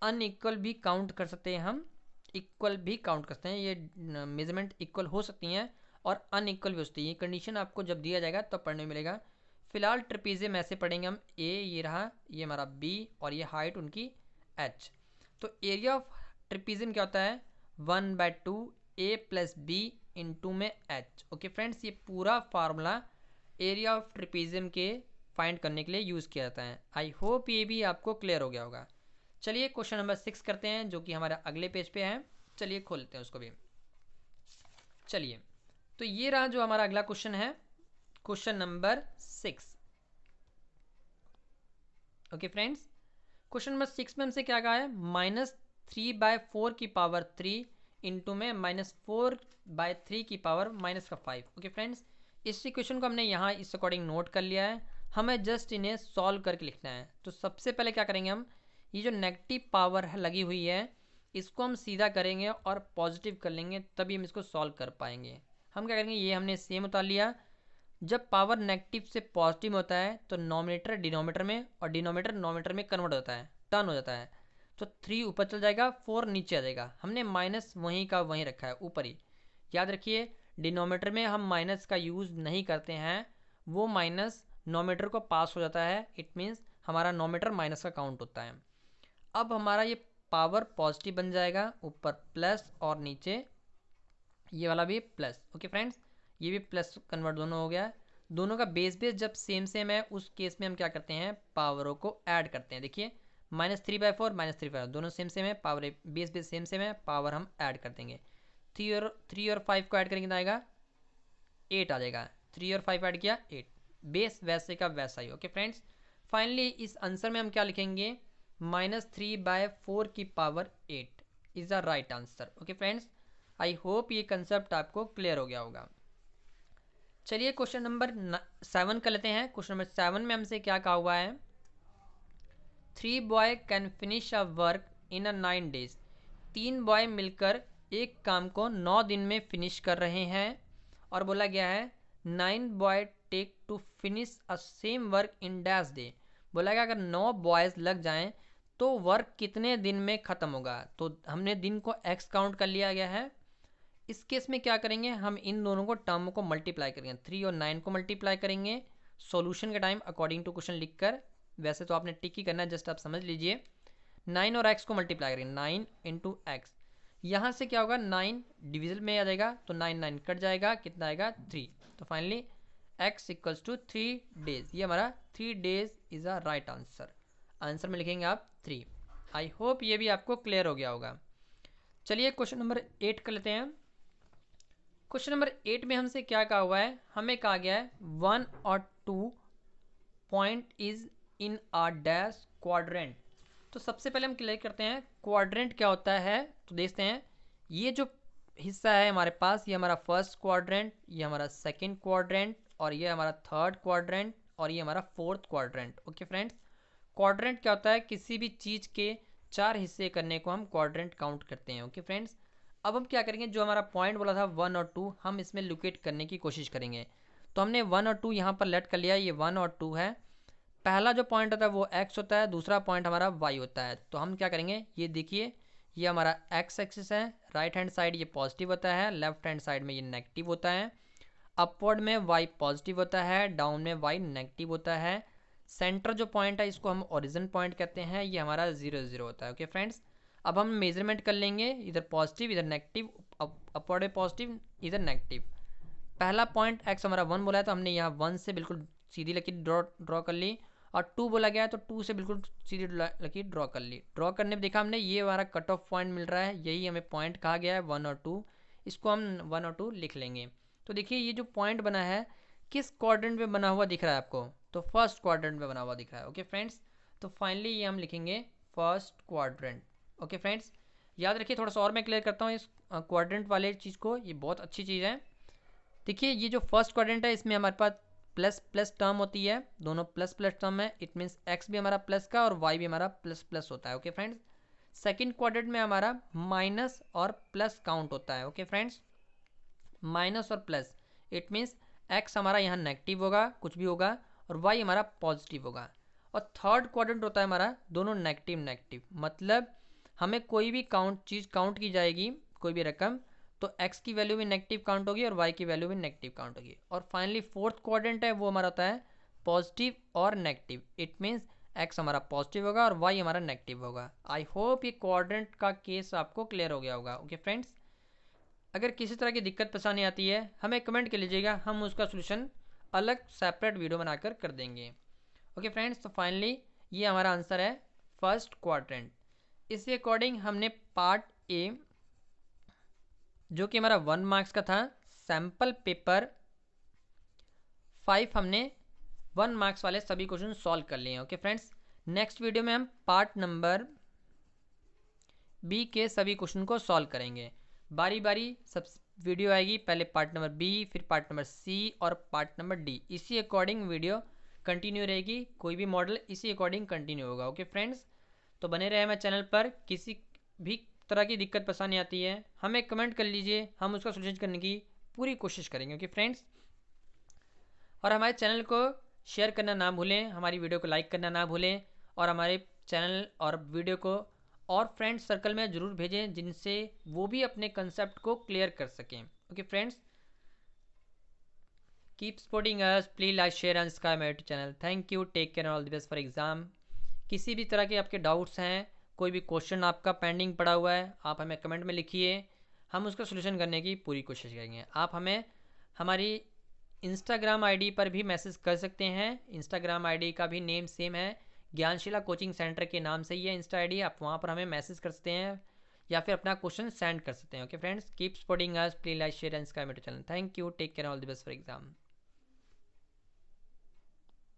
अनइक्वल भी काउंट कर सकते हैं हम, इक्वल भी काउंट कर सकते हैं, ये मेजरमेंट इक्वल हो सकती हैं और अनइक्वल भी हो सकती है। कंडीशन आपको जब दिया जाएगा तब तो पढ़ने मिलेगा। फिलहाल ट्रेपीजियम ऐसे पढ़ेंगे हम, ए ये रहा, ये हमारा बी और ये हाइट उनकी एच। तो एरिया ऑफ ट्रेपीजियम क्या होता है, 1/2 ए + बी इंटू में एच। ओके फ्रेंड्स, ये पूरा फार्मूला एरिया ऑफ ट्रेपीजियम के फाइंड करने के लिए यूज़ किया जाता है। आई होप ये भी आपको क्लियर हो गया होगा। चलिए क्वेश्चन नंबर 6 करते हैं जो कि हमारा अगले पेज पे है। चलिए खोलते हैं उसको भी। चलिए, तो ये रहा जो हमारा अगला क्वेश्चन है, question number 6। Okay friends, question number 6 में हमसे क्या कहा है, -3/4 की पावर 3 इंटू में -4/3 की पावर -5। ओके फ्रेंड्स, इस इक्वेशन को हमने यहाँ इस अकॉर्डिंग नोट कर लिया है, हमें जस्ट इन्हें सॉल्व करके लिखना है। तो सबसे पहले क्या करेंगे हम, ये जो नेगेटिव पावर है लगी हुई है इसको हम सीधा करेंगे और पॉजिटिव कर लेंगे, तभी हम इसको सॉल्व कर पाएंगे। हम क्या करेंगे, ये हमने सेम उतार लिया। जब पावर नेगेटिव से पॉजिटिव होता है तो नॉमिनेटर डिनोमिनेटर में और डिनोमिनेटर नॉमिनेटर में कन्वर्ट होता है, टर्न हो जाता है। तो 3 ऊपर चल जाएगा, 4 नीचे आ जाएगा। हमने माइनस वहीं का वहीं रखा है ऊपर ही। याद रखिए डिनोमीटर में हम माइनस का यूज़ नहीं करते हैं, वो माइनस नोमीटर को पास हो जाता है। इट मीन्स हमारा नोमीटर माइनस का काउंट होता है। अब हमारा ये पावर पॉजिटिव बन जाएगा, ऊपर प्लस और नीचे ये वाला भी प्लस। ओके फ्रेंड्स, ये भी प्लस कन्वर्ट दोनों हो गया। दोनों का बेस बेस जब सेम सेम है उस केस में हम क्या करते हैं, पावरों को ऐड करते हैं। देखिए -3/4 -3/4 दोनों सेम सेम है, power base base same same है, पावर हम ऐड कर देंगे। 3 और 5 को ऐड करेंगे कितना आएगा, 8 आ जाएगा। 3 और 5 ऐड किया 8, बेस वैसे का वैसा ही। ओके फ्रेंड्स, फाइनली इस आंसर में हम क्या लिखेंगे, -3/4 की power 8 is the right answer. Okay friends, I hope ये कंसेप्ट आपको क्लियर हो गया होगा। चलिए क्वेश्चन नंबर 7 कर लेते हैं। क्वेश्चन नंबर 7 में हमसे क्या कहा हुआ है, 3 boy can finish a work in 9 days। 3 boy मिलकर एक काम को 9 दिन में फिनिश कर रहे हैं। और बोला गया है 9 boy take to finish a same work in dash day. बोला गया अगर 9 बॉयज़ लग जाएं तो वर्क कितने दिन में ख़त्म होगा। तो हमने दिन को x काउंट कर लिया गया है। इस केस में क्या करेंगे, हम इन दोनों को टर्म को मल्टीप्लाई करेंगे, 3 और 9 को मल्टीप्लाई करेंगे सॉल्यूशन के टाइम अकॉर्डिंग टू क्वेश्चन लिखकर। वैसे तो आपने टिक ही करना है, जस्ट आप समझ लीजिए। 9 और x को मल्टीप्लाई करेंगे, 9 इंटू एक्स। यहाँ से क्या होगा, 9 डिविजन में आ जाएगा तो 9 9 कट जाएगा, कितना आएगा 3। तो finally x equals to 3 days। ये हमारा 3 days is a right answer. Answer में लिखेंगे आप 3। आई होप ये भी आपको क्लियर हो गया होगा। चलिए क्वेश्चन नंबर 8 कर लेते हैं। क्वेश्चन नंबर 8 में हमसे क्या कहा हुआ है, हमें कहा गया है 1 और 2 point is in a dash quadrant. तो सबसे पहले हम क्लियर करते हैं क्वाड्रेंट क्या होता है। तो देखते हैं ये जो हिस्सा है हमारे पास, ये हमारा फर्स्ट क्वाड्रेंट, ये हमारा सेकंड क्वाड्रेंट, और ये हमारा थर्ड क्वाड्रेंट, और ये हमारा fourth quadrant. Okay friends, quadrant क्या होता है, किसी भी चीज़ के 4 हिस्से करने को हम क्वाड्रेंट काउंट करते हैं। ओके फ्रेंड्स, अब हम क्या करेंगे, जो हमारा पॉइंट बोला था 1 और 2 हम इसमें लोकेट करने की कोशिश करेंगे। तो हमने 1 और 2 यहाँ पर लेट कर लिया, ये 1 और 2 है। पहला जो पॉइंट होता है वो x होता है, दूसरा पॉइंट हमारा y होता है। तो हम क्या करेंगे, ये देखिए ये हमारा x एक्सिस है, राइट हैंड साइड ये पॉजिटिव होता है, लेफ्ट हैंड साइड में ये नेगेटिव होता है। अपवर्ड में y पॉजिटिव होता है, डाउन में y नेगेटिव होता है। सेंटर जो पॉइंट है इसको हम ओरिजिन पॉइंट कहते हैं, ये हमारा 0 0 होता है। ओके फ्रेंड्स, अब हम मेजरमेंट कर लेंगे, इधर पॉजिटिव इधर नेगेटिव, अपवर्ड में पॉजिटिव इधर नेगेटिव। पहला पॉइंट x हमारा 1 बोला है तो हमने यहाँ 1 से बिल्कुल सीधी लकीर ड्रॉ कर ली, और 2 बोला गया है तो 2 से बिल्कुल सीधी लकीर ड्रॉ कर ली। ड्रॉ करने में देखा हमने ये हमारा कट ऑफ पॉइंट मिल रहा है, यही हमें पॉइंट कहा गया है 1 और 2, इसको हम 1 और 2 लिख लेंगे। तो देखिए ये जो पॉइंट बना है किस क्वाड्रेंट में बना हुआ दिख रहा है आपको, तो फर्स्ट क्वाड्रेंट में बना हुआ दिख रहा है। ओके फ्रेंड्स, तो फाइनली ये हम लिखेंगे फर्स्ट क्वाड्रेंट। ओके फ्रेंड्स, याद रखिए, थोड़ा सा और मैं क्लियर करता हूँ इस क्वाड्रेंट वाले चीज़ को, ये बहुत अच्छी चीज़ है। देखिए ये जो फर्स्ट क्वाड्रेंट है इसमें हमारे पास प्लस प्लस टर्म होती है, दोनों प्लस प्लस टर्म है। इट मीन्स एक्स भी हमारा प्लस का और वाई भी हमारा प्लस प्लस होता है। ओके फ्रेंड्स, सेकंड क्वाड्रेंट में हमारा माइनस और प्लस काउंट होता है। ओके फ्रेंड्स, माइनस और प्लस, इट मीन्स एक्स हमारा यहाँ नेगेटिव होगा कुछ भी होगा, और वाई हमारा पॉजिटिव होगा। और थर्ड क्वाड्रेंट होता है हमारा दोनों नेगेटिव नेगेटिव, मतलब हमें कोई भी चीज़ काउंट की जाएगी, कोई भी रकम, तो x की वैल्यू भी नेगेटिव काउंट होगी और y की वैल्यू भी नेगेटिव काउंट होगी। और फाइनली फोर्थ क्वाड्रेंट है वो हमारा होता है पॉजिटिव और नेगेटिव। इट मीन्स x हमारा पॉजिटिव होगा और y हमारा नेगेटिव होगा। आई होप ये क्वाड्रेंट का केस आपको क्लियर हो गया होगा। ओके फ्रेंड्स, अगर किसी तरह की दिक्कत परेशानी आती है हमें कमेंट कर लीजिएगा, हम उसका सोल्यूशन अलग सेपरेट वीडियो बनाकर कर देंगे। ओके फ्रेंड्स, तो फाइनली ये हमारा आंसर है फर्स्ट क्वाड्रेंट। इसके अकॉर्डिंग हमने पार्ट ए जो कि हमारा 1 मार्क्स का था, सैम्पल पेपर 5 हमने 1 मार्क्स वाले सभी क्वेश्चन सॉल्व कर लिए हैं। ओके फ्रेंड्स, नेक्स्ट वीडियो में हम पार्ट नंबर बी के सभी क्वेश्चन को सॉल्व करेंगे। बारी बारी सब वीडियो आएगी, पहले पार्ट नंबर बी, फिर पार्ट नंबर सी और पार्ट नंबर डी। इसी अकॉर्डिंग वीडियो कंटिन्यू रहेगी, कोई भी मॉडल इसी अकॉर्डिंग कंटिन्यू होगा। ओके फ्रेंड्स, तो बने रहे हमारे चैनल पर। किसी भी तरह की दिक्कत परेशानी आती है हमें कमेंट कर लीजिए, हम उसका सोल्यूशन करने की पूरी कोशिश करेंगे। ओके फ्रेंड्स, और हमारे चैनल को शेयर करना ना भूलें, हमारी वीडियो को लाइक करना ना भूलें, और हमारे चैनल और वीडियो को और फ्रेंड्स सर्कल में ज़रूर भेजें जिनसे वो भी अपने कंसेप्ट को क्लियर कर सकें। Okay friends, keep supporting us, please like share and subscribe my YouTube channel. Thank you, take care, all the best for exam. किसी भी तरह के आपके डाउट्स हैं, कोई भी क्वेश्चन आपका पेंडिंग पड़ा हुआ है, आप हमें कमेंट में लिखिए, हम उसका सोल्यूशन करने की पूरी कोशिश करेंगे। आप हमें हमारी इंस्टाग्राम आईडी पर भी मैसेज कर सकते हैं। इंस्टाग्राम आईडी का भी नेम सेम है, ज्ञानशिला कोचिंग सेंटर के नाम से ही है इंस्टा आईडी। आप वहाँ पर हमें मैसेज कर सकते हैं या फिर अपना क्वेश्चन सेंड कर सकते हैं। Okay friends, keep supporting us, please like share and subscribe my channel. Thank you, take care, all the best for exam.